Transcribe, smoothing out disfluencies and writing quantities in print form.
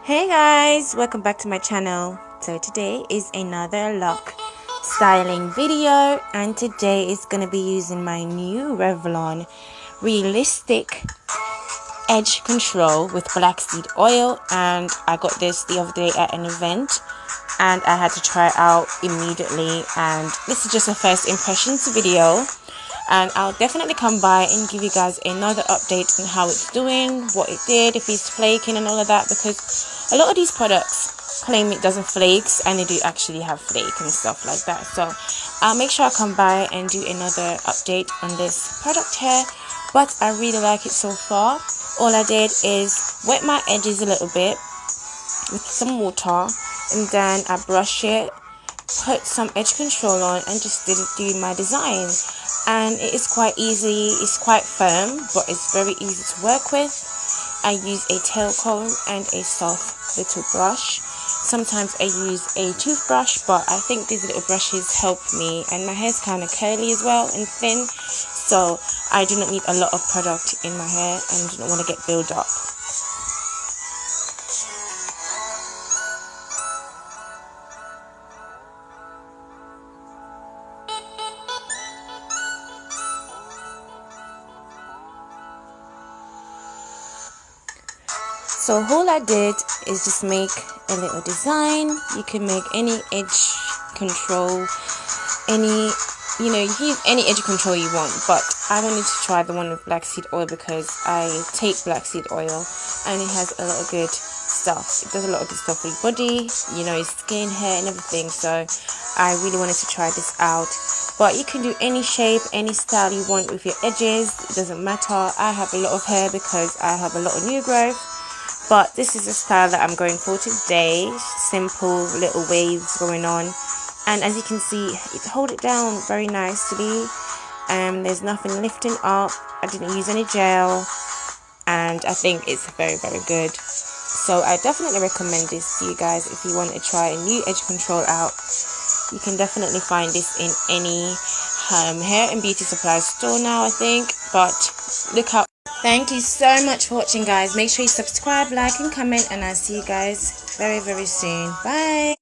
Hey guys, welcome back to my channel. So today is another lock styling video, and today is going to be using my new Revlon Realistic edge control with black seed oil. And I got this the other day at an event and I had to try it out immediately, and this is just a first impressions video, and I'll definitely come by and give you guys another update on how it's doing, what it did, if it's flaking and all of that, because a lot of these products claim it doesn't flake, and they do actually have flake and stuff like that. So I'll make sure I come by and do another update on this product here, but I really like it so far. All I did is wet my edges a little bit with some water, and then I brush it, put some edge control on, and just do my design. And it is quite easy, it's quite firm, but it's very easy to work with. I use a tail comb and a soft little brush. Sometimes I use a toothbrush, but I think these little brushes help me, and my hair's kind of curly as well and thin, so I do not need a lot of product in my hair and do not want to get build up. So all I did is just make a little design. You can make any edge control, you can use any edge control you want, but I wanted to try the one with black seed oil because I take black seed oil and it has a lot of good stuff. It does a lot of good stuff for your body, your skin, hair and everything. So I really wanted to try this out. But you can do any shape, any style you want with your edges. It doesn't matter. I have a lot of hair because I have a lot of new growth. But this is the style that I'm going for today. Simple little waves going on. And as you can see, it hold it down very nicely. There's nothing lifting up. I didn't use any gel. And I think it's very, very good. So I definitely recommend this to you guys if you want to try a new edge control out. You can definitely find this in any hair and beauty supply store now, I think. But look out. Thank you so much for watching, guys. Make sure you subscribe, like and comment, and I'll see you guys very, very soon. Bye.